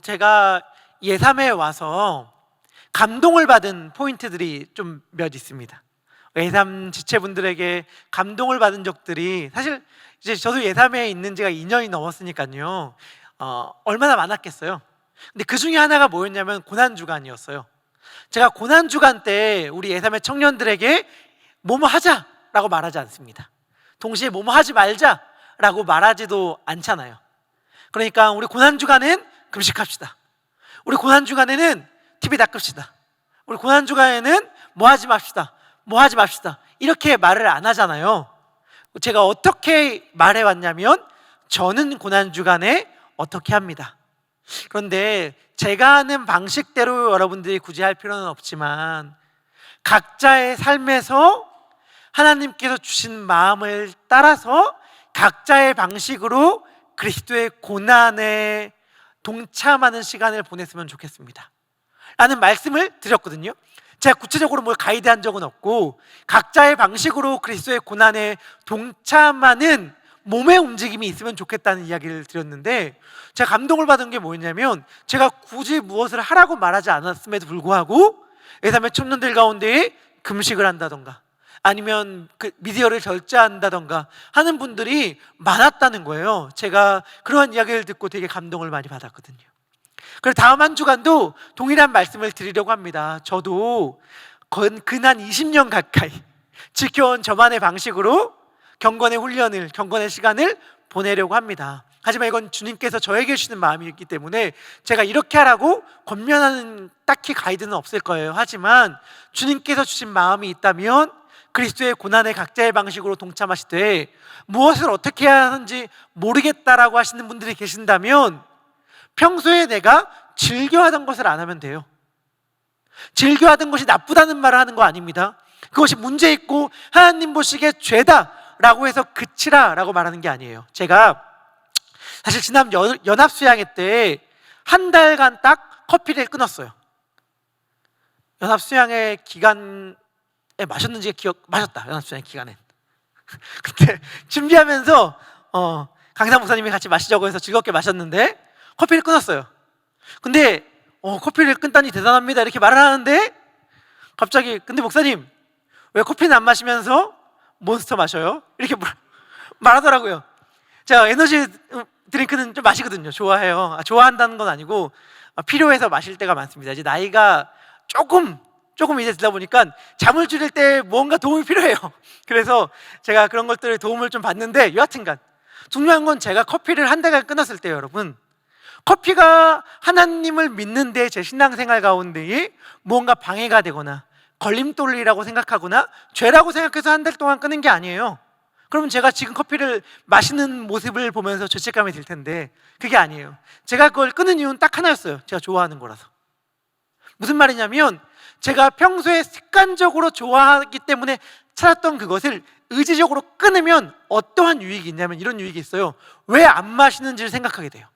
제가 예삼에 와서 감동을 받은 포인트들이 좀 몇 있습니다. 예삼 지체분들에게 감동을 받은 적들이 사실 이제 저도 예삼에 있는 지가 2년이 넘었으니까요. 얼마나 많았겠어요. 근데 그 중에 하나가 뭐였냐면 고난주간이었어요. 제가 고난주간 때 우리 예삼의 청년들에게 뭐뭐 하자라고 말하지 않습니다. 동시에 뭐뭐 하지 말자라고 말하지도 않잖아요. 그러니까 우리 고난주간엔 금식합시다. 우리 고난주간에는 TV 닦읍시다. 우리 고난주간에는 뭐 하지 맙시다. 뭐 하지 맙시다. 이렇게 말을 안 하잖아요. 제가 어떻게 말해왔냐면 저는 고난주간에 어떻게 합니다. 그런데 제가 하는 방식대로 여러분들이 굳이 할 필요는 없지만 각자의 삶에서 하나님께서 주신 마음을 따라서 각자의 방식으로 그리스도의 고난에 동참하는 시간을 보냈으면 좋겠습니다 라는 말씀을 드렸거든요. 제가 구체적으로 뭘 가이드한 적은 없고 각자의 방식으로 그리스도의 고난에 동참하는 몸의 움직임이 있으면 좋겠다는 이야기를 드렸는데, 제가 감동을 받은 게 뭐였냐면 제가 굳이 무엇을 하라고 말하지 않았음에도 불구하고 예삼의 청년들 가운데 금식을 한다던가 아니면 그 미디어를 절제한다던가 하는 분들이 많았다는 거예요. 제가 그러한 이야기를 듣고 되게 감동을 많이 받았거든요. 그래서 다음 한 주간도 동일한 말씀을 드리려고 합니다. 저도 근한 20년 가까이 지켜온 저만의 방식으로 경건의 훈련을, 경건의 시간을 보내려고 합니다. 하지만 이건 주님께서 저에게 주시는 마음이기 때문에 제가 이렇게 하라고 권면하는 딱히 가이드는 없을 거예요. 하지만 주님께서 주신 마음이 있다면 그리스도의 고난에 각자의 방식으로 동참하시되 무엇을 어떻게 해야 하는지 모르겠다라고 하시는 분들이 계신다면 평소에 내가 즐겨하던 것을 안 하면 돼요. 즐겨하던 것이 나쁘다는 말을 하는 거 아닙니다. 그것이 문제 있고 하나님 보시기에 죄다라고 해서 그치라라고 말하는 게 아니에요. 제가 사실 지난 연합수양회 때 한 달간 딱 커피를 끊었어요. 연합수양회 기간에 마셨는지 마셨다. 연합수양회 기간에. 그때 준비하면서 강상 목사님이 같이 마시자고 해서 즐겁게 마셨는데 커피를 끊었어요. 근데 커피를 끊다니 대단합니다 이렇게 말을 하는데 갑자기 근데 목사님 왜 커피는 안 마시면서 몬스터 마셔요? 이렇게 말하더라고요. 제가 에너지 드링크는 좀 마시거든요. 좋아해요. 좋아한다는 건 아니고 필요해서 마실 때가 많습니다. 이제 나이가 조금 이제 들다 보니까 잠을 줄일 때 뭔가 도움이 필요해요. 그래서 제가 그런 것들을 도움을 좀 받는데 여하튼간 중요한 건 제가 커피를 한 달간 끊었을 때 여러분 커피가 하나님을 믿는데 제 신앙생활 가운데에 무언가 방해가 되거나 걸림돌이라고 생각하거나 죄라고 생각해서 한 달 동안 끊은 게 아니에요. 그러면 제가 지금 커피를 마시는 모습을 보면서 죄책감이 들 텐데 그게 아니에요. 제가 그걸 끊은 이유는 딱 하나였어요. 제가 좋아하는 거라서. 무슨 말이냐면 제가 평소에 습관적으로 좋아하기 때문에 찾았던 그것을 의지적으로 끊으면 어떠한 유익이 있냐면 이런 유익이 있어요. 왜 안 마시는지를 생각하게 돼요.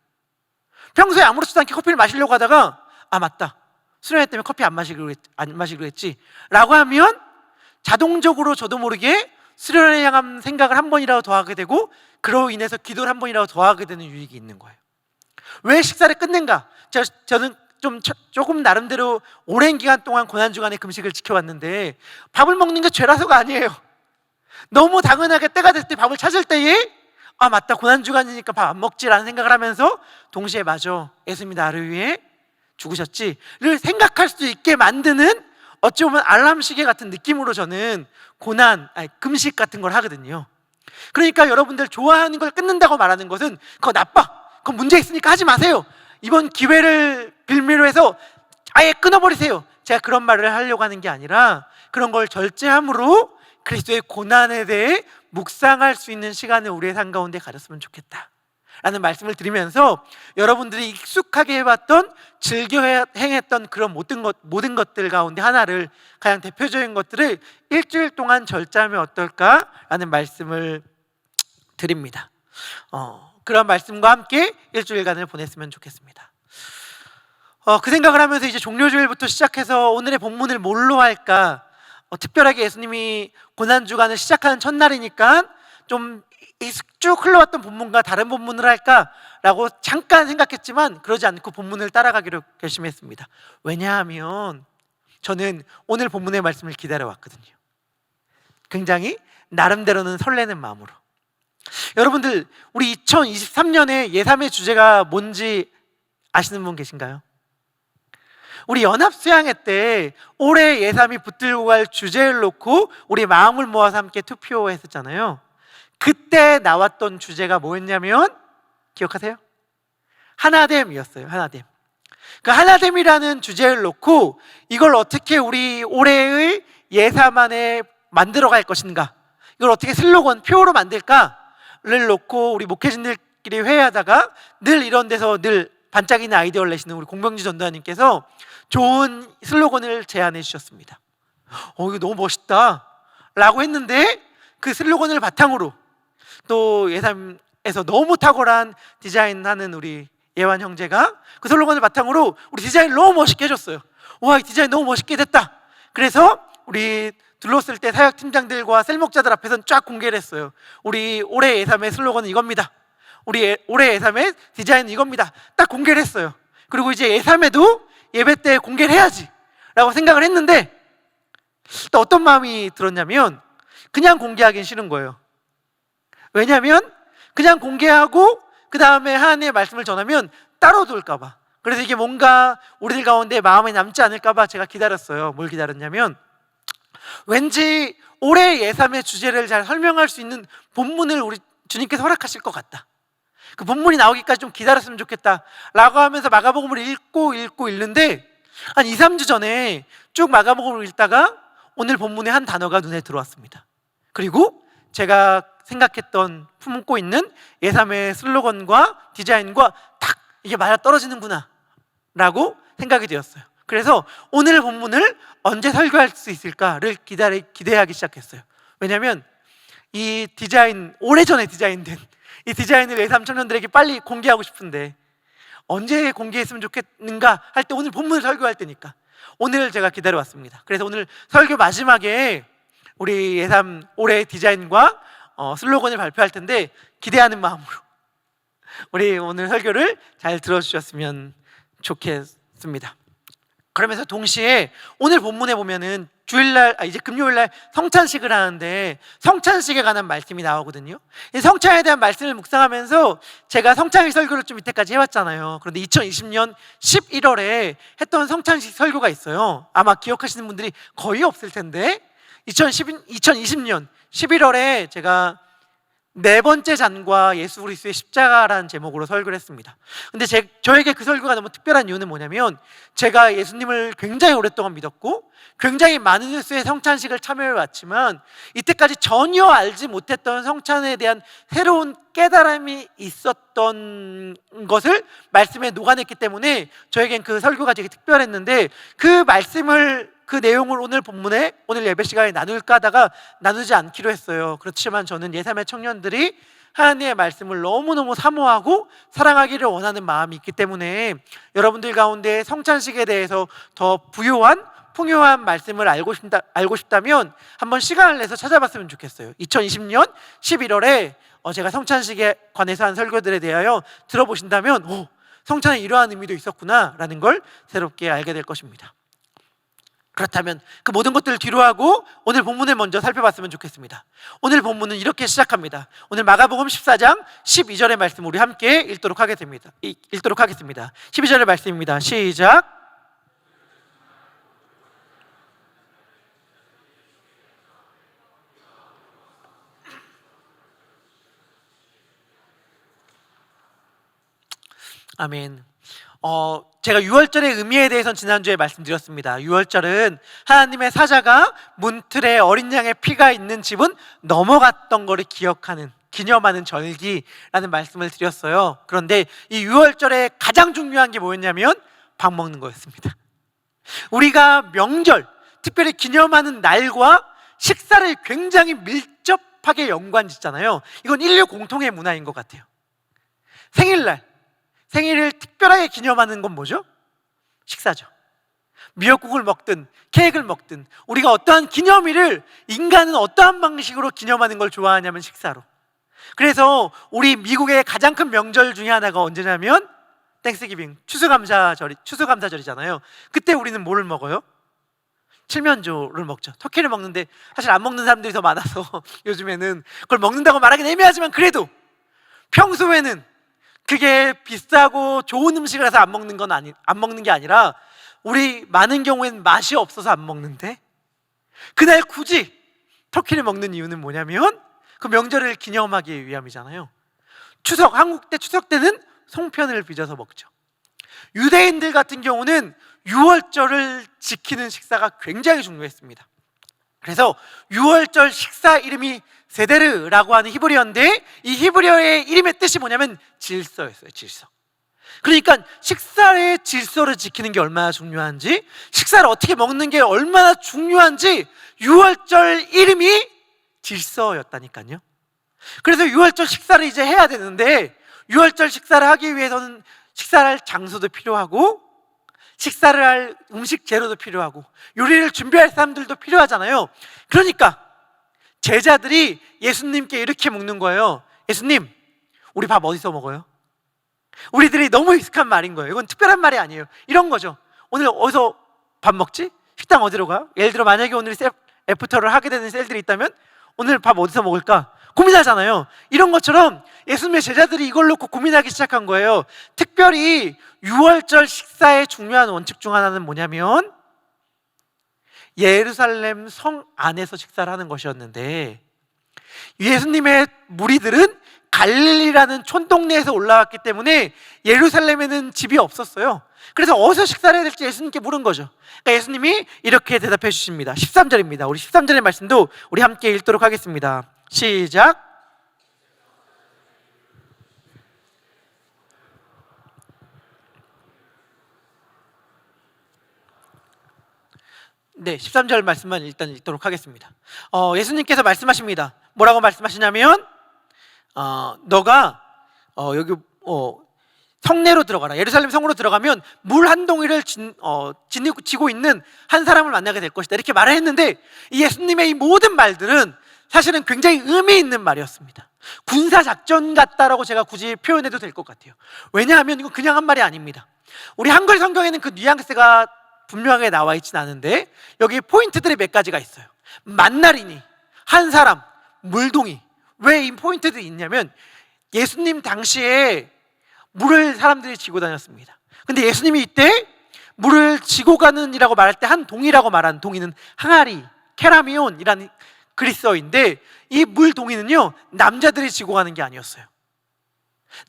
평소에 아무렇지도 않게 커피를 마시려고 하다가 맞다, 수련회 때문에 커피 안 마시기로 했지 라고 하면 자동적으로 저도 모르게 수련회에 향한 생각을 한 번이라도 더 하게 되고 그로 인해서 기도를 한 번이라도 더 하게 되는 유익이 있는 거예요. 왜 식사를 끊는가? 저는 조금 나름대로 오랜 기간 동안 고난주간에 금식을 지켜왔는데 밥을 먹는 게 죄라서가 아니에요. 너무 당연하게 때가 됐을 때 밥을 찾을 때에 맞다, 고난주간이니까 밥 안 먹지라는 생각을 하면서 동시에 맞아, 예수님이 나를 위해 죽으셨지를 생각할 수 있게 만드는 어찌 보면 알람 시계 같은 느낌으로 저는 금식 같은 걸 하거든요. 그러니까 여러분들 좋아하는 걸 끊는다고 말하는 것은 그거 나빠, 그거 문제 있으니까 하지 마세요, 이번 기회를 빌미로 해서 아예 끊어버리세요, 제가 그런 말을 하려고 하는 게 아니라 그런 걸 절제함으로 그리스도의 고난에 대해 묵상할 수 있는 시간을 우리의 삶 가운데 가졌으면 좋겠다 라는 말씀을 드리면서 여러분들이 익숙하게 해왔던 즐겨 행했던 그런 모든 것들 가운데 하나를, 가장 대표적인 것들을 일주일 동안 절제하면 어떨까라는 말씀을 드립니다. 그런 말씀과 함께 일주일간을 보냈으면 좋겠습니다. 그 생각을 하면서 이제 종료주일부터 시작해서 오늘의 본문을 뭘로 할까? 특별하게 예수님이 고난주간을 시작하는 첫날이니까 좀 쭉 흘러왔던 본문과 다른 본문을 할까라고 잠깐 생각했지만 그러지 않고 본문을 따라가기로 결심했습니다. 왜냐하면 저는 오늘 본문의 말씀을 기다려왔거든요. 굉장히 나름대로는 설레는 마음으로. 여러분들, 우리 2023년에 예3의 주제가 뭔지 아시는 분 계신가요? 우리 연합수양회 때 올해 예3이 붙들고 갈 주제를 놓고 우리 마음을 모아서 함께 투표했었잖아요. 그때 나왔던 주제가 뭐였냐면 기억하세요? 하나됨이었어요. 하나됨. 그 하나됨이라는 주제를 놓고 이걸 어떻게 우리 올해의 예3 안에 만들어 갈 것인가, 이걸 어떻게 슬로건, 표로 만들까를 놓고 우리 목회진들끼리 회의하다가 늘 이런 데서 늘 반짝이는 아이디어를 내시는 우리 공병지 전도사님께서 좋은 슬로건을 제안해 주셨습니다. 이거 너무 멋있다 라고 했는데, 그 슬로건을 바탕으로 또 예3에서 너무 탁월한 디자인하는 우리 예완 형제가 그 슬로건을 바탕으로 우리 디자인을 너무 멋있게 해줬어요. 와, 이 디자인 너무 멋있게 됐다. 그래서 우리 둘러쓸 때 사역 팀장들과 셀목자들 앞에서는 쫙 공개를 했어요. 우리 올해 예3의 슬로건은 이겁니다. 우리 올해 예3의 디자인은 이겁니다. 딱 공개를 했어요. 그리고 이제 예3에도 예배 때 공개를 해야지 라고 생각을 했는데, 또 어떤 마음이 들었냐면 그냥 공개하기는 싫은 거예요. 왜냐하면 그냥 공개하고 그 다음에 하나님의 말씀을 전하면 따로 돌까봐. 그래서 이게 뭔가 우리들 가운데 마음에 남지 않을까봐 제가 기다렸어요. 뭘 기다렸냐면, 왠지 올해 예3의 주제를 잘 설명할 수 있는 본문을 우리 주님께서 허락하실 것 같다. 그 본문이 나오기까지 좀 기다렸으면 좋겠다 라고 하면서 마가복음을 읽고 읽는데, 한 2, 3주 전에 쭉 마가복음을 읽다가 오늘 본문의 한 단어가 눈에 들어왔습니다. 그리고 제가 생각했던, 품고 있는 예3의 슬로건과 디자인과 딱 이게 맞아떨어지는구나 라고 생각이 되었어요. 그래서 오늘 본문을 언제 설교할 수 있을까를 기대하기 시작했어요. 왜냐하면 이 디자인, 오래전에 디자인된 이 디자인을 예3 청년들에게 빨리 공개하고 싶은데 언제 공개했으면 좋겠는가 할 때 오늘 본문을 설교할 때니까 오늘 제가 기다려왔습니다. 그래서 오늘 설교 마지막에 우리 예3 올해 디자인과 슬로건을 발표할 텐데 기대하는 마음으로 우리 오늘 설교를 잘 들어주셨으면 좋겠습니다. 그러면서 동시에 오늘 본문에 보면은 이제 금요일날 성찬식을 하는데 성찬식에 관한 말씀이 나오거든요. 이 성찬에 대한 말씀을 묵상하면서 제가 성찬식 설교를 좀 이때까지 해왔잖아요. 그런데 2020년 11월에 했던 성찬식 설교가 있어요. 아마 기억하시는 분들이 거의 없을 텐데 2020년 11월에 제가 네 번째 잔과 예수 그리스도의 십자가라는 제목으로 설교를 했습니다. 근데 저에게 그 설교가 너무 특별한 이유는 뭐냐면, 제가 예수님을 굉장히 오랫동안 믿었고 굉장히 많은 횟수의 성찬식을 참여해 왔지만 이때까지 전혀 알지 못했던 성찬에 대한 새로운 깨달음이 있었던 것을 말씀에 녹아냈기 때문에 저에겐 그 설교가 되게 특별했는데, 그 내용을 오늘 본문에, 오늘 예배 시간에 나눌까 하다가 나누지 않기로 했어요. 그렇지만 저는 예3의 청년들이 하나님의 말씀을 너무너무 사모하고 사랑하기를 원하는 마음이 있기 때문에 여러분들 가운데 성찬식에 대해서 더 부요한, 풍요한 말씀을 알고 싶다면 한번 시간을 내서 찾아봤으면 좋겠어요. 2020년 11월에 제가 성찬식에 관해서 한 설교들에 대하여 들어보신다면 성찬에 이러한 의미도 있었구나 라는 걸 새롭게 알게 될 것입니다. 그렇다면 그 모든 것들을 뒤로하고 오늘 본문을 먼저 살펴봤으면 좋겠습니다. 오늘 본문은 이렇게 시작합니다. 오늘 마가복음 14장 12절의 말씀 우리 함께 읽도록 하겠습니다. 12절의 말씀입니다. 시작. 아멘. 제가 유월절의 의미에 대해서는 지난주에 말씀드렸습니다. 유월절은 하나님의 사자가 문틀에 어린 양의 피가 있는 집은 넘어갔던 것을 기념하는 절기라는 말씀을 드렸어요. 그런데 이 유월절에 가장 중요한 게 뭐였냐면 밥 먹는 거였습니다. 우리가 명절, 특별히 기념하는 날과 식사를 굉장히 밀접하게 연관짓잖아요. 이건 인류 공통의 문화인 것 같아요. 생일을 특별하게 기념하는 건 뭐죠? 식사죠. 미역국을 먹든 케이크를 먹든 우리가 어떠한 기념일을, 인간은 어떠한 방식으로 기념하는 걸 좋아하냐면 식사로. 그래서 우리 미국의 가장 큰 명절 중에 하나가 언제냐면 땡스기빙, 추수감사절이잖아요. 그때 우리는 뭐를 먹어요? 칠면조를 먹죠. 터키를 먹는데 사실 안 먹는 사람들이 더 많아서 요즘에는 그걸 먹는다고 말하긴 애매하지만, 그래도 평소에는 그게 비싸고 좋은 음식이라서 안 먹는 게 아니라 우리 많은 경우에는 맛이 없어서 안 먹는데, 그날 굳이 터키를 먹는 이유는 뭐냐면 그 명절을 기념하기 위함이잖아요. 한국 때 추석 때는 송편을 빚어서 먹죠. 유대인들 같은 경우는 유월절을 지키는 식사가 굉장히 중요했습니다. 그래서 유월절 식사 이름이 세데르라고 하는 히브리어인데, 이 히브리어의 이름의 뜻이 뭐냐면 질서였어요. 질서. 그러니까 식사의 질서를 지키는 게 얼마나 중요한지, 식사를 어떻게 먹는 게 얼마나 중요한지 유월절 이름이 질서였다니까요. 그래서 유월절 식사를 이제 해야 되는데, 유월절 식사를 하기 위해서는 식사를 할 장소도 필요하고, 식사를 할 음식 재료도 필요하고, 요리를 준비할 사람들도 필요하잖아요. 그러니까 제자들이 예수님께 이렇게 묻는 거예요. 예수님, 우리 밥 어디서 먹어요? 우리들이 너무 익숙한 말인 거예요. 이건 특별한 말이 아니에요. 이런 거죠. 오늘 어디서 밥 먹지? 식당 어디로 가요? 예를 들어 만약에 오늘 애프터를 하게 되는 셀들이 있다면 오늘 밥 어디서 먹을까? 고민하잖아요. 이런 것처럼 예수님의 제자들이 이걸 놓고 고민하기 시작한 거예요. 특별히 유월절 식사의 중요한 원칙 중 하나는 뭐냐면 예루살렘 성 안에서 식사를 하는 것이었는데, 예수님의 무리들은 갈릴리라는 촌동네에서 올라왔기 때문에 예루살렘에는 집이 없었어요. 그래서 어디서 식사를 해야 될지 예수님께 물은 거죠. 그러니까 예수님이 이렇게 대답해 주십니다. 13절입니다. 우리 13절의 말씀도 우리 함께 읽도록 하겠습니다. 시작. 네, 13절 말씀만 일단 읽도록 하겠습니다. 예수님께서 말씀하십니다. 뭐라고 말씀하시냐면 너가 여기 성내로 들어가라. 예루살렘 성으로 들어가면 물 한 동이를 지니고 있는 한 사람을 만나게 될 것이다. 이렇게 말을 했는데, 이 예수님의 이 모든 말들은 사실은 굉장히 의미 있는 말이었습니다. 군사작전 같다라고 제가 굳이 표현해도 될 것 같아요. 왜냐하면 이건 그냥 한 말이 아닙니다. 우리 한글 성경에는 그 뉘앙스가 분명하게 나와 있진 않은데 여기 포인트들이 몇 가지가 있어요. 만나리니, 한 사람, 물동이. 왜 이 포인트들이 있냐면 예수님 당시에 물을 사람들이 지고 다녔습니다. 근데 예수님이 이때 물을 지고 가는 이라고 말할 때 한 동이라고 말하는 동이는 항아리, 케라미온이라는 그리스어인데, 이 물동이는요 남자들이 지고 가는 게 아니었어요.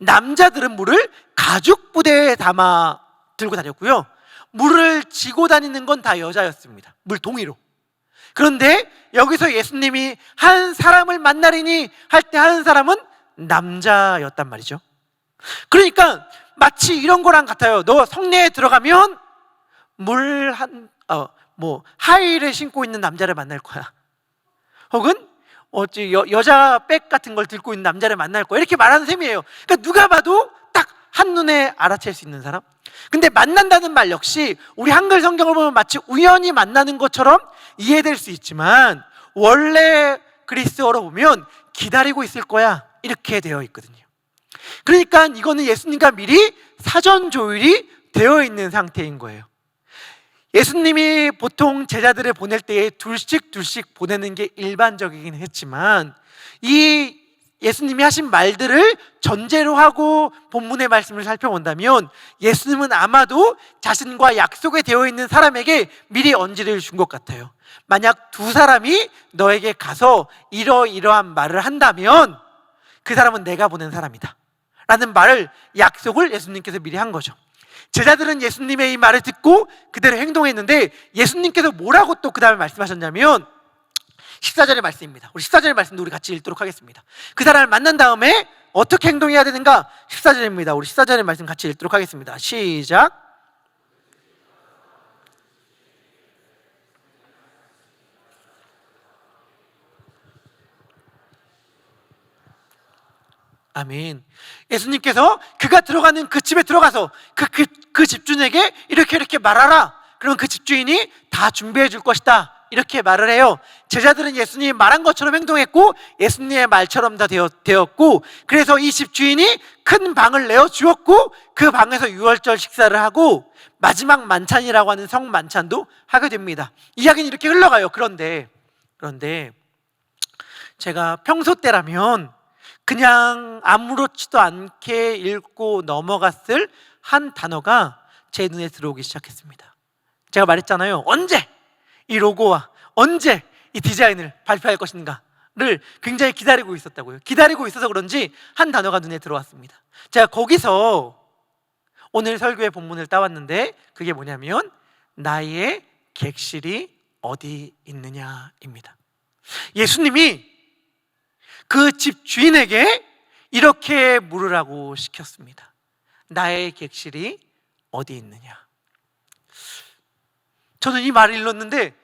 남자들은 물을 가죽 부대에 담아 들고 다녔고요, 물을 지고 다니는 건 다 여자였습니다. 물동이로. 그런데 여기서 예수님이 한 사람을 만나리니 할 때 한 사람은 남자였단 말이죠. 그러니까 마치 이런 거랑 같아요. 너 성내에 들어가면 하이힐을 신고 있는 남자를 만날 거야. 혹은 여자 백 같은 걸 들고 있는 남자를 만날 거야. 이렇게 말하는 셈이에요. 그러니까 누가 봐도 딱 한눈에 알아챌 수 있는 사람. 근데 만난다는 말 역시 우리 한글 성경을 보면 마치 우연히 만나는 것처럼 이해될 수 있지만, 원래 그리스어로 보면 기다리고 있을 거야 이렇게 되어 있거든요. 그러니까 이거는 예수님과 미리 사전 조율이 되어 있는 상태인 거예요. 예수님이 보통 제자들을 보낼 때에 둘씩 보내는 게 일반적이긴 했지만, 이 예수님이 하신 말들을 전제로 하고 본문의 말씀을 살펴본다면 예수님은 아마도 자신과 약속에 되어 있는 사람에게 미리 언지를 준 것 같아요. 만약 두 사람이 너에게 가서 이러이러한 말을 한다면 그 사람은 내가 보낸 사람이다 라는 말을, 약속을 예수님께서 미리 한 거죠. 제자들은 예수님의 이 말을 듣고 그대로 행동했는데, 예수님께서 뭐라고 또 그 다음에 말씀하셨냐면 14절의 말씀입니다. 우리 14절의 말씀도 우리 같이 읽도록 하겠습니다. 그 사람을 만난 다음에 어떻게 행동해야 되는가? 14절입니다. 우리 14절의 말씀 같이 읽도록 하겠습니다. 시작. 아멘. 예수님께서 그가 들어가는 그 집에 들어가서 그 집주인에게 이렇게 말하라. 그러면 그 집주인이 다 준비해 줄 것이다 이렇게 말을 해요. 제자들은 예수님이 말한 것처럼 행동했고 예수님의 말처럼 다 되었고, 그래서 이 집 주인이 큰 방을 내어 주었고 그 방에서 유월절 식사를 하고 마지막 만찬이라고 하는 성만찬도 하게 됩니다. 이야기는 이렇게 흘러가요. 그런데 제가 평소 때라면 그냥 아무렇지도 않게 읽고 넘어갔을 한 단어가 제 눈에 들어오기 시작했습니다. 제가 말했잖아요. 언제 이 로고와 언제 이 디자인을 발표할 것인가를 굉장히 기다리고 있었다고요. 기다리고 있어서 그런지 한 단어가 눈에 들어왔습니다. 제가 거기서 오늘 설교의 본문을 따왔는데 그게 뭐냐면 나의 객실이 어디 있느냐입니다. 예수님이 그 집 주인에게 이렇게 물으라고 시켰습니다. 나의 객실이 어디 있느냐. 저는 이 말을 읽었는데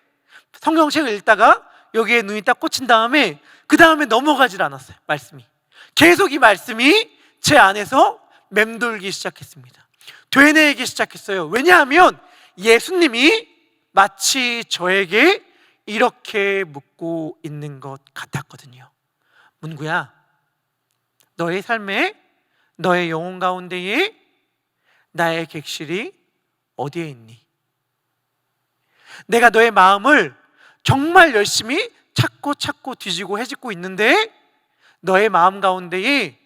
성경책을 읽다가 여기에 눈이 딱 꽂힌 다음에 그 다음에 넘어가질 않았어요. 말씀이 계속 이 말씀이 제 안에서 맴돌기 시작했습니다. 되뇌이기 시작했어요. 왜냐하면 예수님이 마치 저에게 이렇게 묻고 있는 것 같았거든요. 문구야, 너의 삶에, 너의 영혼 가운데에 나의 객실이 어디에 있니? 내가 너의 마음을 정말 열심히 찾고 뒤지고 헤집고 있는데 너의 마음 가운데에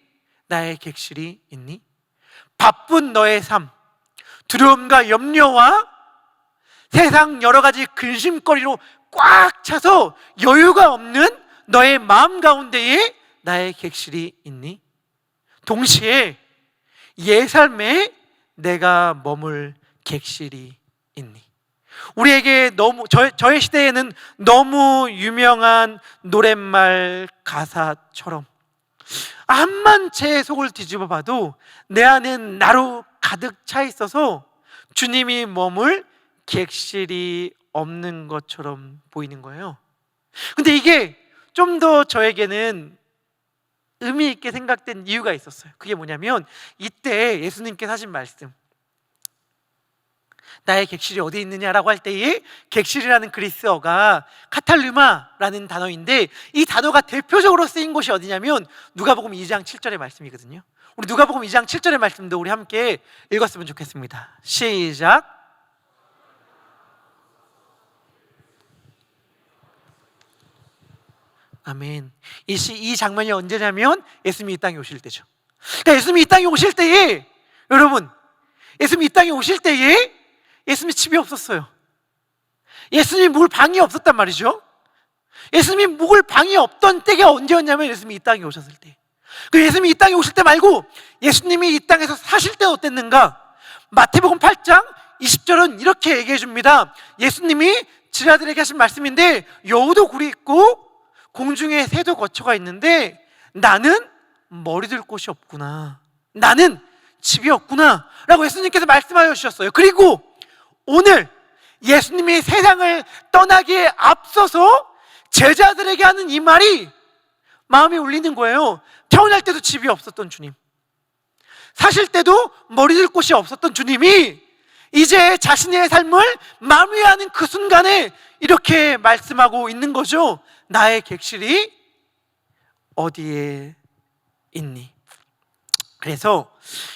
나의 객실이 있니? 바쁜 너의 삶, 두려움과 염려와 세상 여러 가지 근심거리로 꽉 차서 여유가 없는 너의 마음 가운데에 나의 객실이 있니? 동시에 예 삶에 내가 머물 객실이 있니? 우리에게 저의 시대에는 너무 유명한 노랫말 가사처럼 암만 제 속을 뒤집어 봐도 내 안엔 나로 가득 차 있어서 주님이 머물 객실이 없는 것처럼 보이는 거예요. 근데 이게 좀 더 저에게는 의미 있게 생각된 이유가 있었어요. 그게 뭐냐면 이때 예수님께서 하신 말씀, 나의 객실이 어디 있느냐라고 할 때에 객실이라는 그리스어가 카탈루마라는 단어인데 이 단어가 대표적으로 쓰인 곳이 어디냐면 누가복음 2장 7절의 말씀이거든요. 우리 누가복음 2장 7절의 말씀도 우리 함께 읽었으면 좋겠습니다. 시작. 아멘. 이 장면이 언제냐면 예수님이 이 땅에 오실 때죠. 그러니까 예수님이 이 땅에 오실 때에, 여러분, 예수님이 이 땅에 오실 때에 예수님이 집이 없었어요. 예수님이 묵을 방이 없었단 말이죠. 예수님이 묵을 방이 없던 때가 언제였냐면 예수님이 이 땅에 오셨을 때. 그 예수님이 이 땅에 오실 때 말고 예수님이 이 땅에서 사실 때 어땠는가? 마태복음 8장 20절은 이렇게 얘기해 줍니다. 예수님이 제자들에게 하신 말씀인데 여우도 굴이 있고 공중에 새도 거처가 있는데 나는 머리둘 곳이 없구나, 나는 집이 없구나 라고 예수님께서 말씀하여 주셨어요. 그리고 오늘 예수님이 세상을 떠나기에 앞서서 제자들에게 하는 이 말이 마음에 울리는 거예요. 태어날 때도 집이 없었던 주님, 사실 때도 머리둘 곳이 없었던 주님이 이제 자신의 삶을 마무리하는 그 순간에 이렇게 말씀하고 있는 거죠. 나의 객실이 어디에 있니? 그래서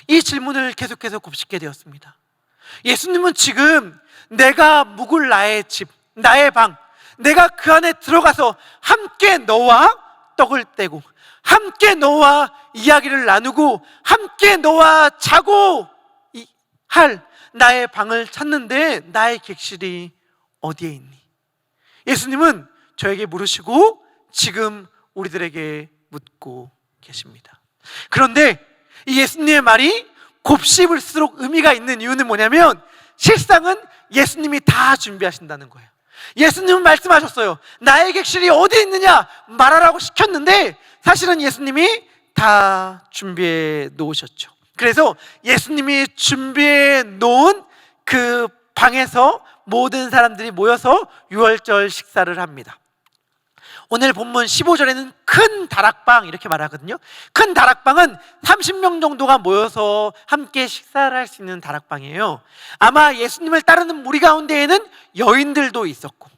이 질문을 계속해서 곱씹게 되었습니다. 예수님은 지금 내가 묵을 나의 집, 나의 방, 내가 그 안에 들어가서 함께 너와 떡을 떼고 함께 너와 이야기를 나누고 함께 너와 자고 할 나의 방을 찾는데 나의 객실이 어디에 있니? 예수님은 저에게 물으시고 지금 우리들에게 묻고 계십니다. 그런데 이 예수님의 말이 곱씹을수록 의미가 있는 이유는 뭐냐면 실상은 예수님이 다 준비하신다는 거예요. 예수님은 말씀하셨어요. 나의 객실이 어디 있느냐 말하라고 시켰는데 사실은 예수님이 다 준비해 놓으셨죠. 그래서 예수님이 준비해 놓은 그 방에서 모든 사람들이 모여서 유월절 식사를 합니다. 오늘 본문 15절에는 큰 다락방 이렇게 말하거든요. 큰 다락방은 30명 정도가 모여서 함께 식사를 할 수 있는 다락방이에요. 아마 예수님을 따르는 무리 가운데에는 여인들도 있었고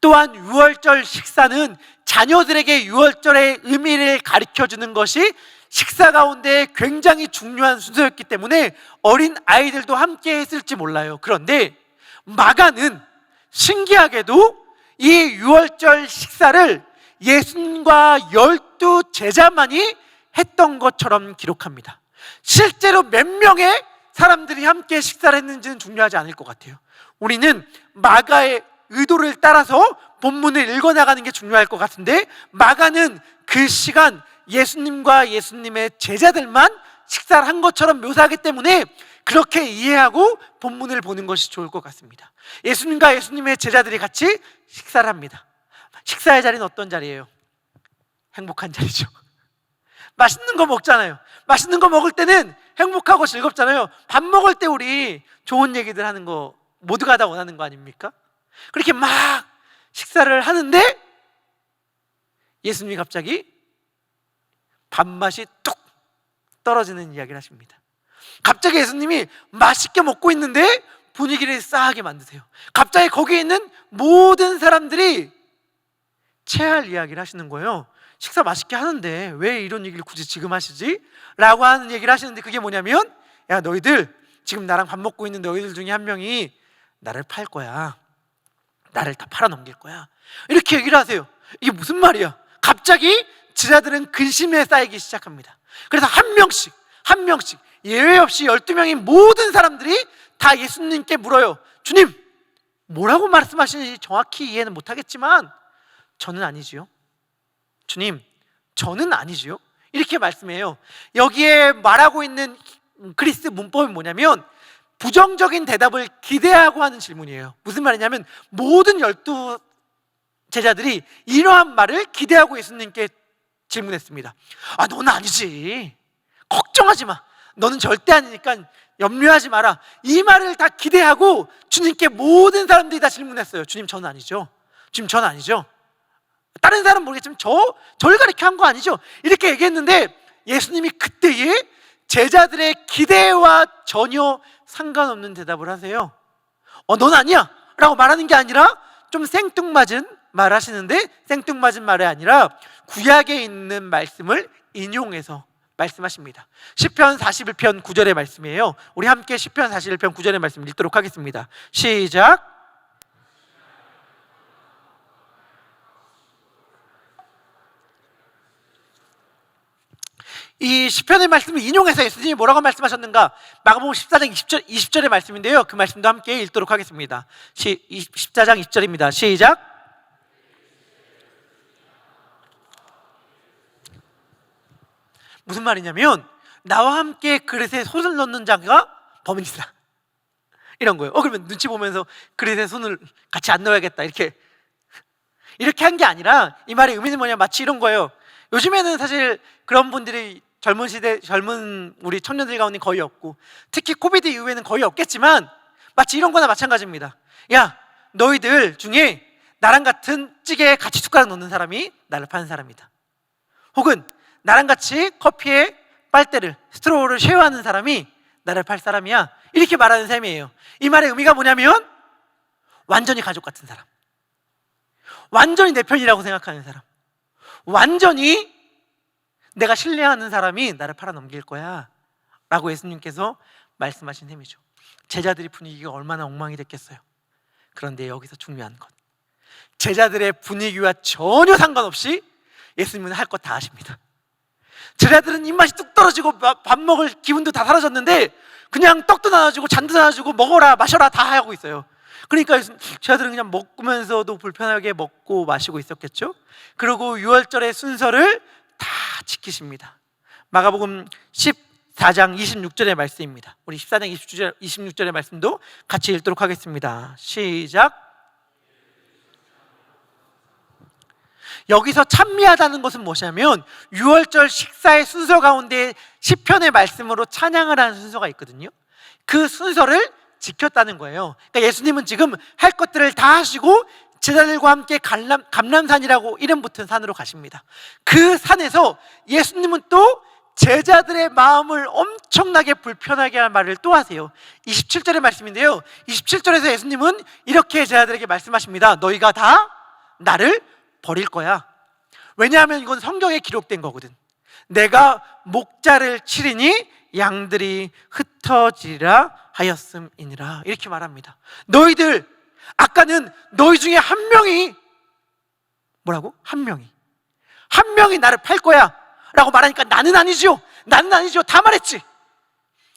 또한 유월절 식사는 자녀들에게 유월절의 의미를 가르쳐주는 것이 식사 가운데 굉장히 중요한 순서였기 때문에 어린 아이들도 함께 했을지 몰라요. 그런데 마가는 신기하게도 이 유월절 식사를 예수님과 12 제자만이 했던 것처럼 기록합니다. 실제로 몇 명의 사람들이 함께 식사를 했는지는 중요하지 않을 것 같아요. 우리는 마가의 의도를 따라서 본문을 읽어나가는 게 중요할 것 같은데, 마가는 그 시간 예수님과 예수님의 제자들만 식사를 한 것처럼 묘사하기 때문에 그렇게 이해하고 본문을 보는 것이 좋을 것 같습니다. 예수님과 예수님의 제자들이 같이 식사를 합니다. 식사의 자리는 어떤 자리예요? 행복한 자리죠. 맛있는 거 먹잖아요. 맛있는 거 먹을 때는 행복하고 즐겁잖아요. 밥 먹을 때 우리 좋은 얘기들 하는 거 모두가 다 원하는 거 아닙니까? 그렇게 막 식사를 하는데 예수님이 갑자기 밥맛이 뚝 떨어지는 이야기를 하십니다. 갑자기 예수님이 맛있게 먹고 있는데 분위기를 싸하게 만드세요. 갑자기 거기에 있는 모든 사람들이 체할 이야기를 하시는 거예요. 식사 맛있게 하는데 왜 이런 얘기를 굳이 지금 하시지? 라고 하는 얘기를 하시는데, 그게 뭐냐면, 야, 너희들 지금 나랑 밥 먹고 있는 너희들 중에 한 명이 나를 팔 거야. 나를 다 팔아넘길 거야. 이렇게 얘기를 하세요. 이게 무슨 말이야? 갑자기 제자들은 근심에 쌓이기 시작합니다. 그래서 한 명씩 예외 없이 12명의 모든 사람들이 다 예수님께 물어요. 주님, 뭐라고 말씀하시는지 정확히 이해는 못하겠지만 저는 아니지요. 주님, 저는 아니지요. 이렇게 말씀해요. 여기에 말하고 있는 그리스 문법이 뭐냐면 부정적인 대답을 기대하고 하는 질문이에요. 무슨 말이냐면 모든 12 제자들이 이러한 말을 기대하고 예수님께 질문했습니다. 아, 너는 아니지. 걱정하지 마. 너는 절대 아니니까 염려하지 마라. 이 말을 다 기대하고 주님께 모든 사람들이 다 질문했어요. 주님, 저는 아니죠. 주님, 저는 아니죠. 다른 사람은 모르겠지만 저를 가리켜 한 거 아니죠. 이렇게 얘기했는데 예수님이 그때에 제자들의 기대와 전혀 상관없는 대답을 하세요. 넌 아니야 라고 말하는 게 아니라 좀 생뚱맞은 말 하시는데, 생뚱맞은 말이 아니라 구약에 있는 말씀을 인용해서 말씀하십니다. 시편 41편 9절의 말씀이에요. 우리 함께 시편 41편 9절의 말씀 읽도록 하겠습니다. 시작. 이 시편의 말씀을 인용해서 예수님이 뭐라고 말씀하셨는가? 마가복음 14장 20절의 말씀인데요, 그 말씀도 함께 읽도록 하겠습니다. 14장 20절입니다. 시작. 무슨 말이냐면 나와 함께 그릇에 손을 넣는 자가 범인이다, 이런 거예요. 그러면 눈치 보면서 그릇에 손을 같이 안 넣어야겠다, 이렇게 한 게 아니라 이 말의 의미는 뭐냐, 마치 이런 거예요. 요즘에는 사실 그런 분들이 젊은 우리 청년들 가운데 거의 없고, 특히 코비드 이후에는 거의 없겠지만 마치 이런 거나 마찬가지입니다. 야, 너희들 중에 나랑 같은 찌개에 같이 숟가락 넣는 사람이 나를 파는 사람이다. 혹은 나랑 같이 커피에 빨대를, 스트로우를 쉐어하는 사람이 나를 팔 사람이야. 이렇게 말하는 셈이에요. 이 말의 의미가 뭐냐면 완전히 가족 같은 사람, 완전히 내 편이라고 생각하는 사람, 완전히 내가 신뢰하는 사람이 나를 팔아넘길 거야 라고 예수님께서 말씀하신 셈이죠. 제자들의 분위기가 얼마나 엉망이 됐겠어요. 그런데 여기서 중요한 것, 제자들의 분위기와 전혀 상관없이 예수님은 할 것 다 하십니다. 제자들은 입맛이 뚝 떨어지고 밥 먹을 기분도 다 사라졌는데 그냥 떡도 나눠주고 잔도 나눠주고 먹어라 마셔라 다 하고 있어요. 그러니까 제자들은 그냥 먹으면서도 불편하게 먹고 마시고 있었겠죠. 그리고 유월절의 순서를 다 지키십니다. 마가복음 14장 26절의 말씀입니다. 우리 14장 26절의 말씀도 같이 읽도록 하겠습니다. 시작. 여기서 찬미하다는 것은 무엇이냐면 유월절 식사의 순서 가운데 시편의 말씀으로 찬양을 하는 순서가 있거든요. 그 순서를 지켰다는 거예요. 그러니까 예수님은 지금 할 것들을 다 하시고 제자들과 함께 감람산이라고 이름 붙은 산으로 가십니다. 그 산에서 예수님은 또 제자들의 마음을 엄청나게 불편하게 할 말을 또 하세요. 27절의 말씀인데요, 27절에서 예수님은 이렇게 제자들에게 말씀하십니다. 너희가 다 나를 버릴 거야. 왜냐하면 이건 성경에 기록된 거거든. 내가 목자를 치리니 양들이 흩어지리라 하였음이니라, 이렇게 말합니다. 너희들, 아까는 너희 중에 한 명이, 뭐라고? 한 명이 나를 팔 거야 라고 말하니까 나는 아니죠 다 말했지.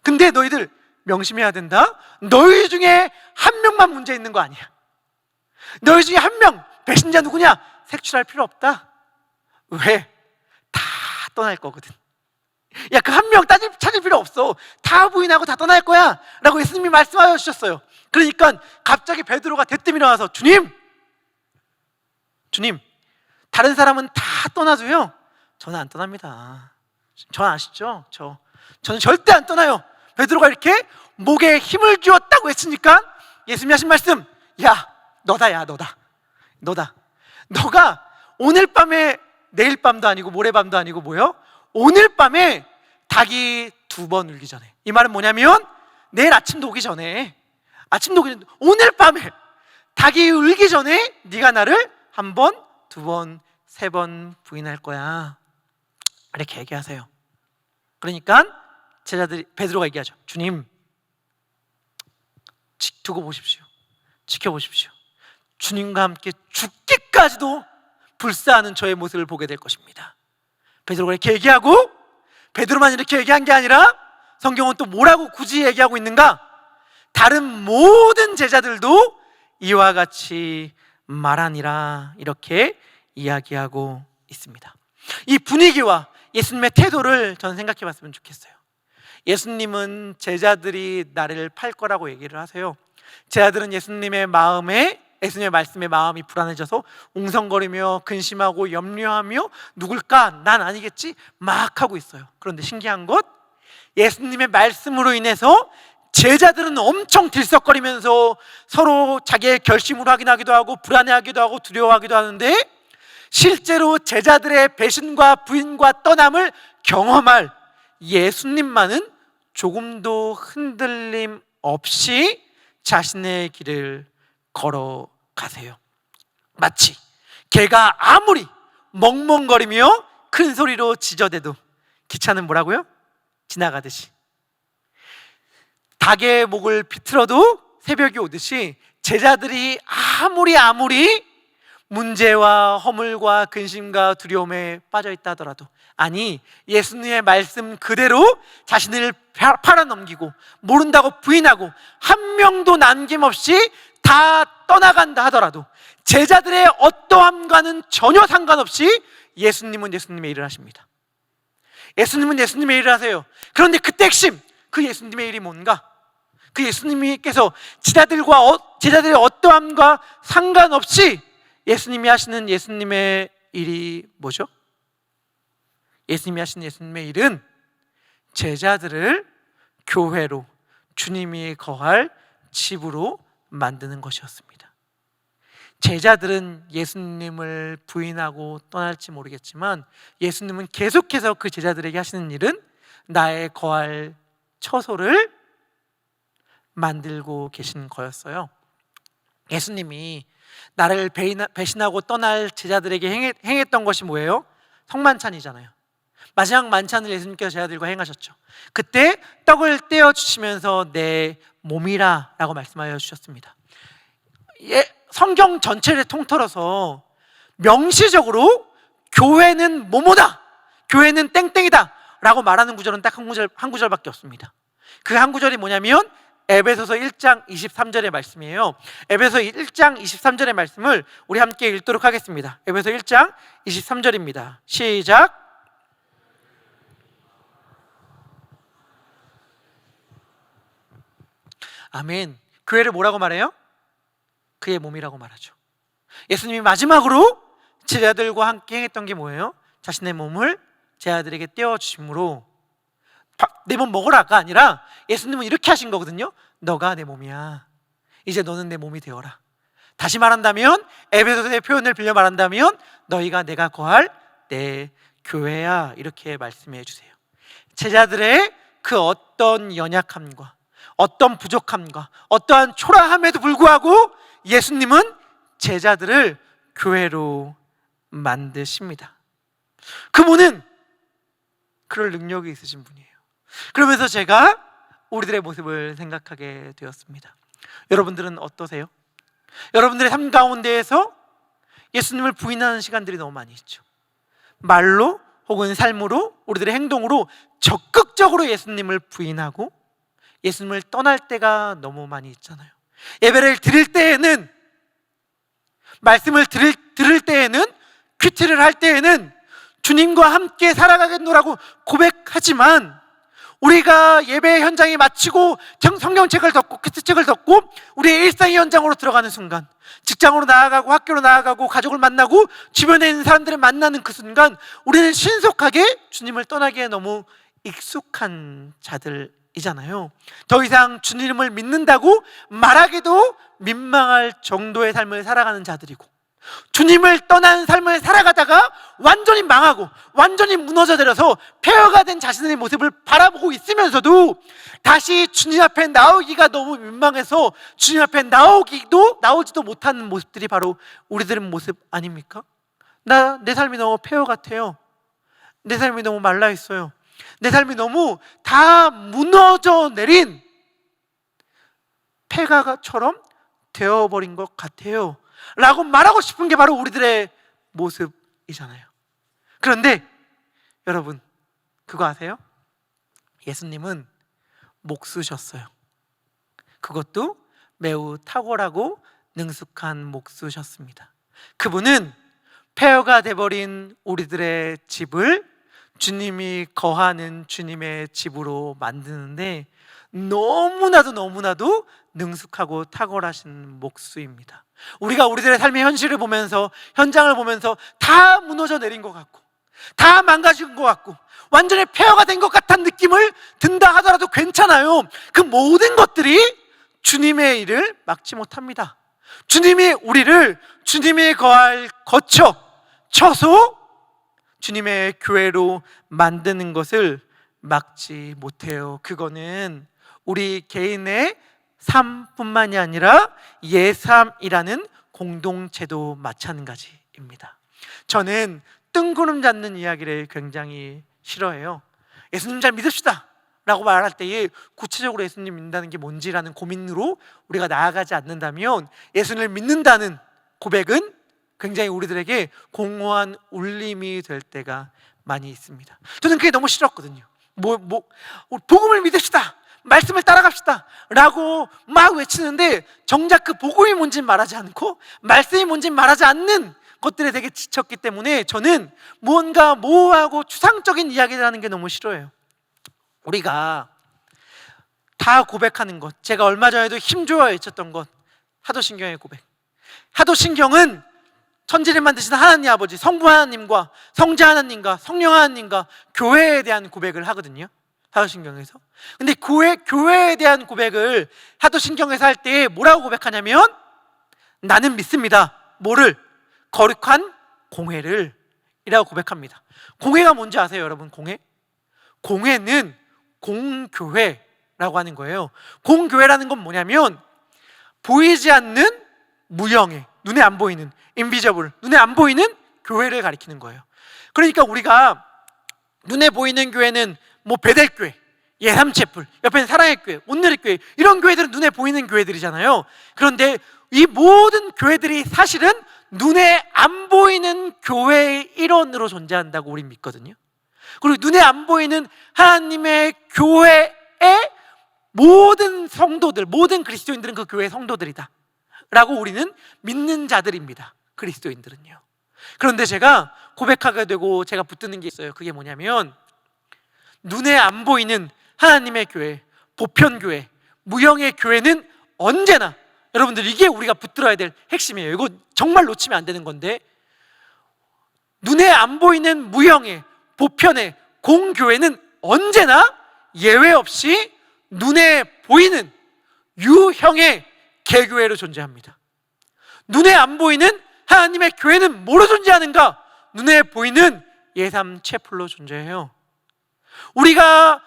근데 너희들 명심해야 된다. 너희 중에 한 명만 문제 있는 거 아니야. 너희 중에 한 명, 배신자 누구냐? 색출할 필요 없다. 왜? 다 떠날 거거든. 야, 그 한 명 찾을 필요 없어. 다 부인하고 다 떠날 거야 라고 예수님이 말씀하여 주셨어요. 그러니까 갑자기 베드로가 대뜸 일어나서 주님, 다른 사람은 다 떠나도요, 저는 안 떠납니다. 저 아시죠? 저는 절대 안 떠나요. 베드로가 이렇게 목에 힘을 주었다고 했으니까 예수님이 하신 말씀, 야, 너다. 너가 오늘 밤에, 내일 밤도 아니고 모레 밤도 아니고 뭐요? 오늘 밤에 닭이 2번 울기 전에. 이 말은 뭐냐면 내일 아침도 오기 전에, 오늘 밤에 닭이 울기 전에 네가 나를 1번, 2번, 3번 부인할 거야, 이렇게 얘기하세요. 그러니까 제자들이, 베드로가 얘기하죠. 주님, 두고 보십시오. 지켜보십시오. 주님과 함께 죽기까지도 불사하는 저의 모습을 보게 될 것입니다. 베드로가 이렇게 얘기하고, 베드로만 이렇게 얘기한 게 아니라 성경은 또 뭐라고 굳이 얘기하고 있는가? 다른 모든 제자들도 이와 같이 말하니라, 이렇게 이야기하고 있습니다. 이 분위기와 예수님의 태도를 저는 생각해 봤으면 좋겠어요. 예수님은 제자들이 나를 팔 거라고 얘기를 하세요. 제자들은 예수님의 말씀에 마음이 불안해져서 웅성거리며 근심하고 염려하며 누굴까? 난 아니겠지? 막 하고 있어요. 그런데 신기한 것, 예수님의 말씀으로 인해서 제자들은 엄청 들썩거리면서 서로 자기의 결심을 확인하기도 하고 불안해하기도 하고 두려워하기도 하는데, 실제로 제자들의 배신과 부인과 떠남을 경험할 예수님만은 조금도 흔들림 없이 자신의 길을 걸어가세요. 마치 개가 아무리 멍멍거리며 큰 소리로 짖어대도 기차는 뭐라고요? 지나가듯이, 닭의 목을 비틀어도 새벽이 오듯이 제자들이 아무리 문제와 허물과 근심과 두려움에 빠져있다 하더라도, 아니 예수님의 말씀 그대로 자신을 팔아넘기고 모른다고 부인하고 한 명도 남김없이 다 떠나간다 하더라도 제자들의 어떠함과는 전혀 상관없이 예수님은 예수님의 일을 하십니다. 예수님은 예수님의 일을 하세요. 그런데 그때 핵심, 그 예수님의 일이 뭔가? 그 예수님께서 제자들의 어떠함과 상관없이 예수님이 하시는 예수님의 일이 뭐죠? 예수님이 하시는 예수님의 일은 제자들을 교회로, 주님이 거할 집으로 만드는 것이었습니다. 제자들은 예수님을 부인하고 떠날지 모르겠지만 예수님은 계속해서 그 제자들에게 하시는 일은 나의 거할 처소를 만들고 계신 거였어요. 예수님이 나를 배신하고 떠날 제자들에게 행했던 것이 뭐예요? 성만찬이잖아요. 마지막 만찬을 예수님께서 제자들과 행하셨죠. 그때 떡을 떼어주시면서 내 몸이라 라고 말씀하여 주셨습니다. 성경 전체를 통틀어서 명시적으로 교회는 뭐뭐다, 교회는 땡땡이다 라고 말하는 구절은 딱 한 구절밖에 없습니다. 그 한 구절이 뭐냐면 에베소서 1장 23절의 말씀이에요. 에베소 1장 23절의 말씀을 우리 함께 읽도록 하겠습니다. 에베소 1장 23절입니다. 시작. 아멘. 교회를 뭐라고 말해요? 그의 몸이라고 말하죠. 예수님이 마지막으로 제자들과 함께 행했던 게 뭐예요? 자신의 몸을 제자들에게 떼어주심으로, 내 몸 먹으라가 아니라 예수님은 이렇게 하신 거거든요. 너가 내 몸이야. 이제 너는 내 몸이 되어라. 다시 말한다면, 에베소서의 표현을 빌려 말한다면 너희가 내가 거할 내 교회야, 이렇게 말씀해 주세요. 제자들의 그 어떤 연약함과 어떤 부족함과 어떠한 초라함에도 불구하고 예수님은 제자들을 교회로 만드십니다. 그분은 그럴 능력이 있으신 분이에요. 그러면서 제가 우리들의 모습을 생각하게 되었습니다. 여러분들은 어떠세요? 여러분들의 삶 가운데에서 예수님을 부인하는 시간들이 너무 많이 있죠. 말로 혹은 삶으로, 우리들의 행동으로 적극적으로 예수님을 부인하고 예수님을 떠날 때가 너무 많이 있잖아요. 예배를 드릴 때에는, 말씀을 들을 때에는, 큐티를 할 때에는 주님과 함께 살아가겠노라고 고백하지만, 우리가 예배 현장이 마치고 성경책을 덮고 큐티책을 덮고 우리의 일상의 현장으로 들어가는 순간, 직장으로 나아가고 학교로 나아가고 가족을 만나고 주변에 있는 사람들을 만나는 그 순간, 우리는 신속하게 주님을 떠나기에 너무 익숙한 자들이잖아요. 더 이상 주님을 믿는다고 말하기도 민망할 정도의 삶을 살아가는 자들이고, 주님을 떠난 삶을 살아가다가 완전히 망하고 완전히 무너져 내려서 폐허가 된 자신의 모습을 바라보고 있으면서도 다시 주님 앞에 나오기가 너무 민망해서 주님 앞에 나오지도 못하는 모습들이 바로 우리들의 모습 아닙니까? 내 삶이 너무 폐허 같아요. 내 삶이 너무 말라 있어요. 내 삶이 너무 다 무너져 내린 폐가처럼 되어버린 것 같아요 라고 말하고 싶은 게 바로 우리들의 모습이잖아요. 그런데 여러분, 그거 아세요? 예수님은 목수셨어요. 그것도 매우 탁월하고 능숙한 목수셨습니다. 그분은 폐허가 돼버린 우리들의 집을 주님이 거하는 주님의 집으로 만드는데 너무나도 능숙하고 탁월하신 목수입니다. 우리가 우리들의 삶의 현실을 보면서, 현장을 보면서 다 무너져 내린 것 같고 다 망가진 것 같고 완전히 폐허가 된 것 같은 느낌을 든다 하더라도 괜찮아요. 그 모든 것들이 주님의 일을 막지 못합니다. 주님이 우리를 주님이 거할 처소 주님의 교회로 만드는 것을 막지 못해요. 그거는 우리 개인의 삶뿐만이 아니라 예삼이라는 공동체도 마찬가지입니다. 저는 뜬구름 잡는 이야기를 굉장히 싫어해요. 예수님 잘 믿읍시다 라고 말할 때에 구체적으로 예수님 믿는다는 게 뭔지라는 고민으로 우리가 나아가지 않는다면 예수님을 믿는다는 고백은 굉장히 우리들에게 공허한 울림이 될 때가 많이 있습니다. 저는 그게 너무 싫었거든요. 복음을 믿읍시다, 말씀을 따라갑시다 라고 막 외치는데 정작 그 복음이 뭔지 말하지 않고 말씀이 뭔지 말하지 않는 것들에 되게 지쳤기 때문에 저는 무언가 모호하고 추상적인 이야기를 하는 게 너무 싫어요. 우리가 다 고백하는 것, 제가 얼마 전에도 힘줘야 외쳤던 것, 사도신경의 고백. 사도신경은 천지를 만드신 하나님 아버지, 성부 하나님과 성자 하나님과 성령 하나님과 교회에 대한 고백을 하거든요, 사도신경에서. 근데 교회에 대한 고백을 사도신경에서 할 때 뭐라고 고백하냐면, 나는 믿습니다. 뭐를? 거룩한 공회를 이라고 고백합니다. 공회가 뭔지 아세요, 여러분? 공회는 공교회라고 하는 거예요. 공교회라는 건 뭐냐면 보이지 않는 무형의, 눈에 안 보이는 인비저블, 눈에 안 보이는 교회를 가리키는 거예요. 그러니까 우리가 눈에 보이는 교회는 뭐 베델교회, 예삼체플, 옆에는 사랑의 교회, 온누리 교회, 이런 교회들은 눈에 보이는 교회들이잖아요. 그런데 이 모든 교회들이 사실은 눈에 안 보이는 교회의 일원으로 존재한다고 우린 믿거든요. 그리고 눈에 안 보이는 하나님의 교회의 모든 성도들, 모든 그리스도인들은 그 교회의 성도들이다 라고 우리는 믿는 자들입니다, 그리스도인들은요. 그런데 제가 고백하게 되고 제가 붙드는 게 있어요. 그게 뭐냐면, 눈에 안 보이는 하나님의 교회, 보편교회, 무형의 교회는 언제나, 여러분들 이게 우리가 붙들어야 될 핵심이에요. 이거 정말 놓치면 안 되는 건데, 눈에 안 보이는 무형의, 보편의 공교회는 언제나 예외 없이 눈에 보이는 유형의 개교회로 존재합니다. 눈에 안 보이는 하나님의 교회는 뭐로 존재하는가? 눈에 보이는 예삼체플로 존재해요. 우리가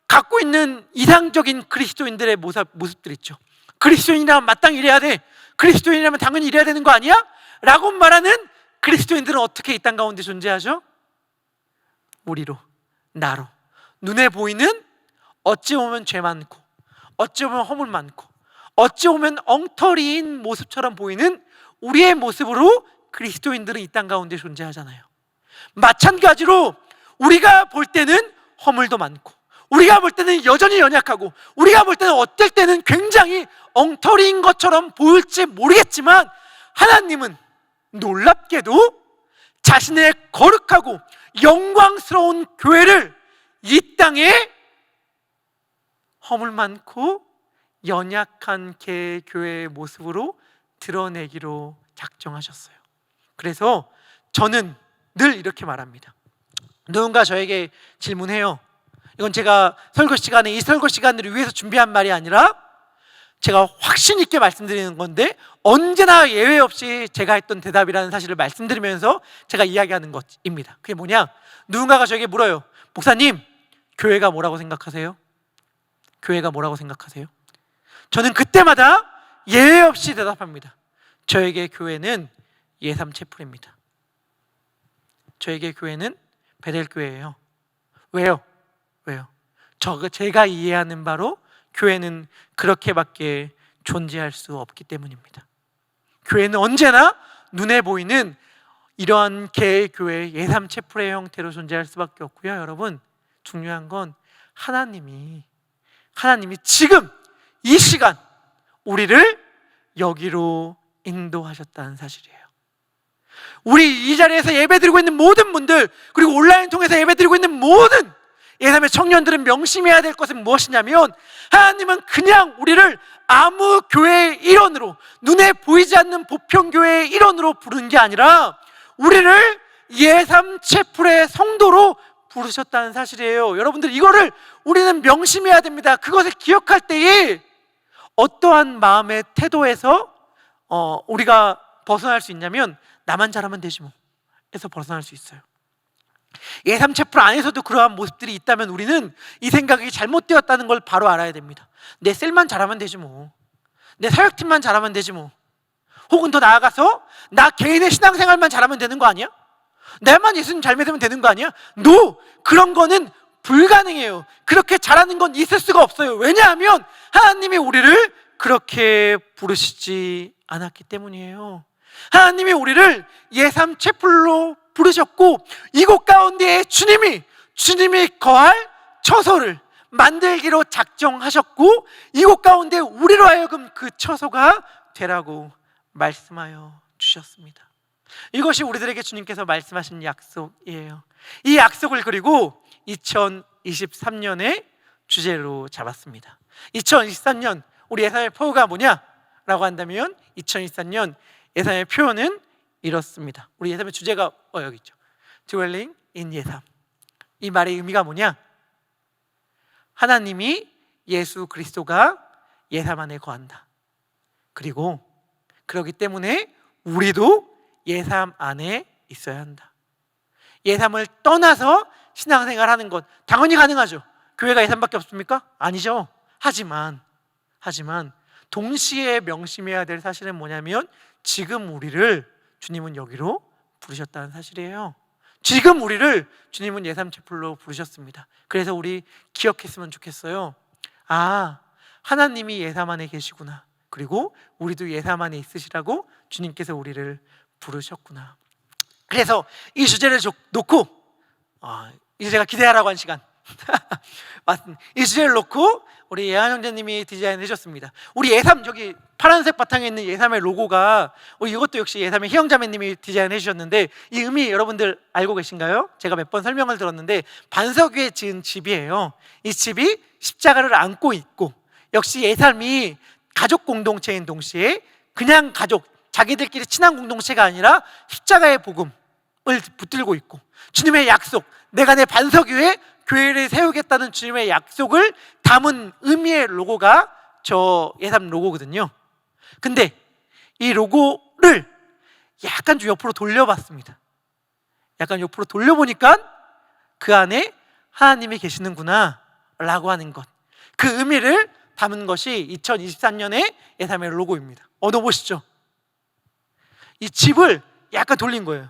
갖고 있는 이상적인 그리스도인들의 모습들 있죠. 그리스도인이라면 마땅히 이래야 돼, 그리스도인이라면 당연히 이래야 되는 거 아니야? 라고 말하는 그리스도인들은 어떻게 이 땅 가운데 존재하죠? 우리로, 나로, 눈에 보이는 어찌 보면 죄 많고, 어찌 보면 허물 많고, 어찌 보면 엉터리인 모습처럼 보이는 우리의 모습으로 그리스도인들은 이 땅 가운데 존재하잖아요. 마찬가지로 우리가 볼 때는 허물도 많고, 우리가 볼 때는 여전히 연약하고, 우리가 볼 때는 어떨 때는 굉장히 엉터리인 것처럼 보일지 모르겠지만, 하나님은 놀랍게도 자신의 거룩하고 영광스러운 교회를 이 땅에 허물 많고 연약한 교회의 모습으로 드러내기로 작정하셨어요. 그래서 저는 늘 이렇게 말합니다. 누군가 저에게 질문해요. 이건 제가 설교 시간에 이 설교 시간을 위해서 준비한 말이 아니라 제가 확신 있게 말씀드리는 건데, 언제나 예외 없이 제가 했던 대답이라는 사실을 말씀드리면서 제가 이야기하는 것입니다. 그게 뭐냐? 누군가가 저에게 물어요. 목사님, 교회가 뭐라고 생각하세요? 교회가 뭐라고 생각하세요? 저는 그때마다 예외 없이 대답합니다. 저에게 교회는 예삼체플입니다. 저에게 교회는 베델교회예요. 왜요? 제가 이해하는 바로 교회는 그렇게밖에 존재할 수 없기 때문입니다. 교회는 언제나 눈에 보이는 이러한 개의 교회, 예삼체플의 형태로 존재할 수밖에 없고요. 여러분, 중요한 건 하나님이 지금 이 시간 우리를 여기로 인도하셨다는 사실이에요. 우리 이 자리에서 예배드리고 있는 모든 분들, 그리고 온라인 통해서 예배드리고 있는 모든 예삼의 청년들은 명심해야 될 것은 무엇이냐면, 하나님은 그냥 우리를 아무 교회의 일원으로, 눈에 보이지 않는 보편교회의 일원으로 부른 게 아니라 우리를 예삼체플의 성도로 부르셨다는 사실이에요. 여러분들, 이거를 우리는 명심해야 됩니다. 그것을 기억할 때에 어떠한 마음의 태도에서 우리가 벗어날 수 있냐면, 나만 잘하면 되지 뭐 에서 벗어날 수 있어요. 예삼체플 안에서도 그러한 모습들이 있다면 우리는 이 생각이 잘못되었다는 걸 바로 알아야 됩니다. 내 셀만 잘하면 되지 뭐, 내 사역팀만 잘하면 되지 뭐, 혹은 더 나아가서 나 개인의 신앙생활만 잘하면 되는 거 아니야? 내만 예수님 잘 믿으면 되는 거 아니야? 그런 거는 불가능해요. 그렇게 잘하는 건 있을 수가 없어요. 왜냐하면 하나님이 우리를 그렇게 부르시지 않았기 때문이에요. 하나님이 우리를 예삼체플로 부르셨고, 이곳 가운데에 주님이 거할 처소를 만들기로 작정하셨고, 이곳 가운데 우리로 하여금 그 처소가 되라고 말씀하여 주셨습니다. 이것이 우리들에게 주님께서 말씀하신 약속이에요. 이 약속을 그리고 2023년의 주제로 잡았습니다. 2023년 우리 예산의 표가 뭐냐라고 한다면, 2023년 예산의 표현은 이렇습니다. 우리 예삼의 주제가 여기 있죠. Dwelling in 예삼. 이 말의 의미가 뭐냐? 하나님이 예수 그리스도가 예삼 안에 거한다. 그리고 그렇기 때문에 우리도 예삼 안에 있어야 한다. 예삼을 떠나서 신앙생활하는 것 당연히 가능하죠. 교회가 예삼밖에 없습니까? 아니죠. 하지만 동시에 명심해야 될 사실은 뭐냐면, 지금 우리를 주님은 여기로 부르셨다는 사실이에요. 지금 우리를 주님은 예삼체플로 부르셨습니다. 그래서 우리 기억했으면 좋겠어요. 하나님이 예삼 안에 계시구나. 그리고 우리도 예삼 안에 있으시라고 주님께서 우리를 부르셨구나. 그래서 이 주제를 놓고 이제 제가 기대하라고 한 시간 이 주제를 놓고 우리 예한 형제님이 디자인해 주셨습니다. 우리 예삼, 저기 파란색 바탕에 있는 예삼의 로고가 이것도 역시 예삼의 희영자매님이 디자인해 주셨는데, 이 의미 여러분들 알고 계신가요? 제가 몇 번 설명을 들었는데, 반석 위에 지은 집이에요. 이 집이 십자가를 안고 있고, 역시 예삼이 가족 공동체인 동시에 그냥 가족, 자기들끼리 친한 공동체가 아니라 십자가의 복음을 붙들고 있고, 주님의 약속, 내가 내 반석 위에 교회를 세우겠다는 주님의 약속을 담은 의미의 로고가 저 예삼 로고거든요. 근데 이 로고를 약간 좀 옆으로 돌려봤습니다. 약간 옆으로 돌려보니까 그 안에 하나님이 계시는구나 라고 하는 것, 그 의미를 담은 것이 2023년의 예삼의 로고입니다. 얻어보시죠. 이 집을 약간 돌린 거예요.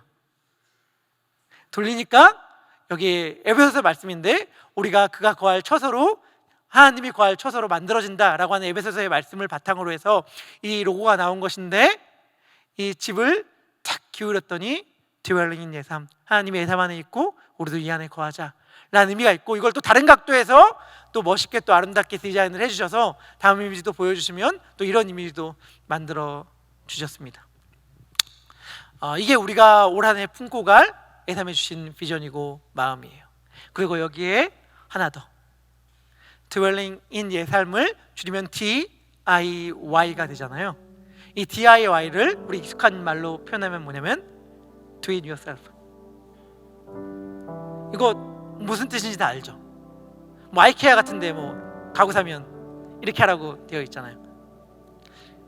돌리니까 여기 에베소서 말씀인데, 우리가 그가 거할 처소로, 하나님이 거할 처소로 만들어진다라고 하는 에베소서의 말씀을 바탕으로 해서 이 로고가 나온 것인데, 이 집을 탁 기울였더니 dwelling in 예삼, 하나님의 예삼 안에 있고 우리도 이 안에 거하자 라는 의미가 있고, 이걸 또 다른 각도에서 또 멋있게 또 아름답게 디자인을 해주셔서 다음 이미지도 보여주시면 또 이런 이미지도 만들어 주셨습니다. 이게 우리가 올 한 해 품고 갈 예삼해 주신 비전이고 마음이에요. 그리고 여기에 하나 더, dwelling in 예삼을 줄이면 DIY가 되잖아요. 이 DIY를 우리 익숙한 말로 표현하면 뭐냐면 do it yourself. 이거 무슨 뜻인지 다 알죠? 뭐 아이케아 같은데 뭐 가구 사면 이렇게 하라고 되어 있잖아요.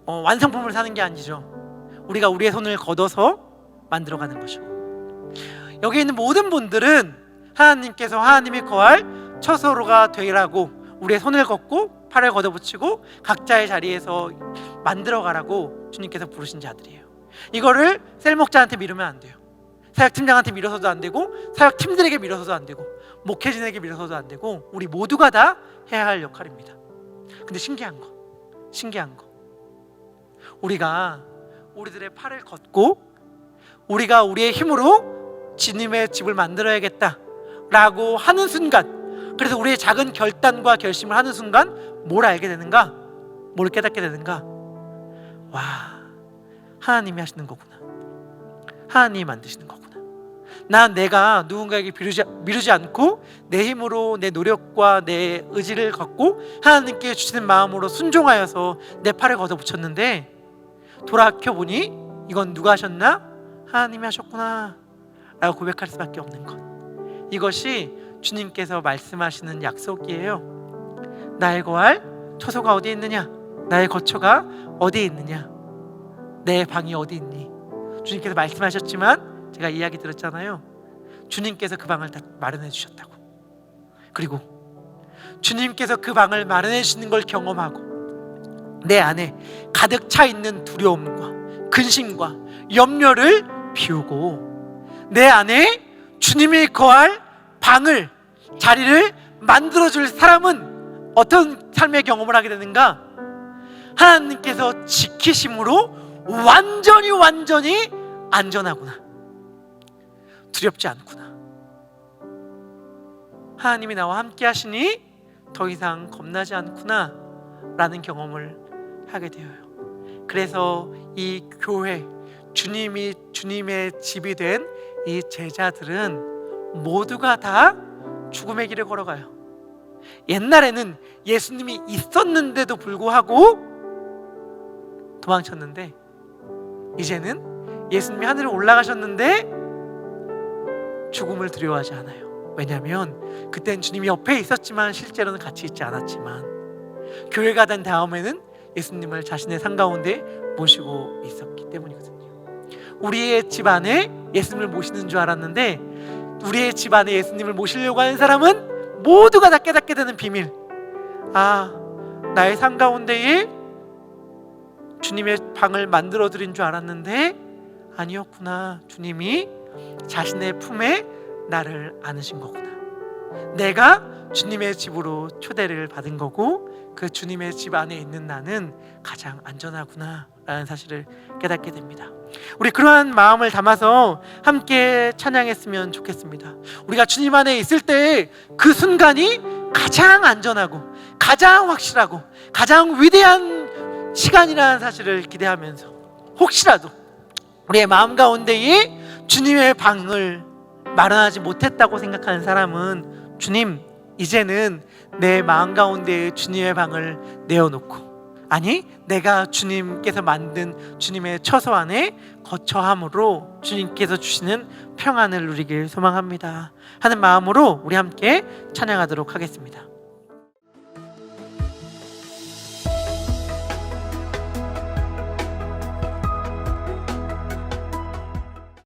완성품을 사는 게 아니죠. 우리가 우리의 손을 걷어서 만들어가는 거죠. 여기 있는 모든 분들은 하나님께서 하나님이 거할 처소로가 되라고 우리의 손을 걷고 팔을 걷어붙이고 각자의 자리에서 만들어가라고 주님께서 부르신 자들이에요. 이거를 셀 목자한테 미루면 안 돼요. 사역팀장한테 밀어서도 안 되고, 사역팀들에게 밀어서도 안 되고, 목회진에게 밀어서도 안 되고, 우리 모두가 다 해야 할 역할입니다. 근데 신기한 거, 우리가 우리들의 팔을 걷고 우리가 우리의 힘으로 주님의 집을 만들어야겠다 라고 하는 순간, 그래서 우리의 작은 결단과 결심을 하는 순간 뭘 알게 되는가? 뭘 깨닫게 되는가? 와, 하나님이 하시는 거구나. 하나님이 만드시는 거구나. 내가 누군가에게 미루지 않고 내 힘으로, 내 노력과 내 의지를 갖고 하나님께 주시는 마음으로 순종하여서 내 팔을 걷어붙였는데, 돌아켜보니 이건 누가 하셨나? 하나님이 하셨구나 라고 고백할 수밖에 없는 것. 이것이 주님께서 말씀하시는 약속이에요. 나의 거할 처소가 어디 있느냐? 나의 거처가 어디 있느냐? 내 방이 어디 있니? 주님께서 말씀하셨지만 제가 이야기 들었잖아요. 주님께서 그 방을 다 마련해 주셨다고. 그리고 주님께서 그 방을 마련해 주시는 걸 경험하고 내 안에 가득 차 있는 두려움과 근심과 염려를 비우고 내 안에 주님이 거할 방을, 자리를 만들어줄 사람은 어떤 삶의 경험을 하게 되는가? 하나님께서 지키심으로 완전히 안전하구나, 두렵지 않구나, 하나님이 나와 함께 하시니 더 이상 겁나지 않구나 라는 경험을 하게 되어요. 그래서 이 교회, 주님이 주님의 집이 된 이 제자들은 모두가 다 죽음의 길을 걸어가요. 옛날에는 예수님이 있었는데도 불구하고 도망쳤는데, 이제는 예수님이 하늘에 올라가셨는데 죽음을 두려워하지 않아요. 왜냐하면 그때는 주님이 옆에 있었지만 실제로는 같이 있지 않았지만, 교회가 된 다음에는 예수님을 자신의 상 가운데 모시고 있었기 때문이거든요. 우리의 집 안에 예수님을 모시는 줄 알았는데, 우리의 집 안에 예수님을 모시려고 하는 사람은 모두가 다 깨닫게 되는 비밀. 나의 상 가운데에 주님의 방을 만들어 드린 줄 알았는데 아니었구나. 주님이 자신의 품에 나를 안으신 거구나. 내가 주님의 집으로 초대를 받은 거고, 그 주님의 집 안에 있는 나는 가장 안전하구나 라는 사실을 깨닫게 됩니다. 우리 그러한 마음을 담아서 함께 찬양했으면 좋겠습니다. 우리가 주님 안에 있을 때 그 순간이 가장 안전하고 가장 확실하고 가장 위대한 시간이라는 사실을 기대하면서, 혹시라도 우리의 마음 가운데에 주님의 방을 마련하지 못했다고 생각하는 사람은, 주님, 이제는 내 마음 가운데에 주님의 방을 내어놓고, 아니, 내가 주님께서 만든 주님의 처소 안에 거처함으로 주님께서 주시는 평안을 누리길 소망합니다 하는 마음으로 우리 함께 찬양하도록 하겠습니다.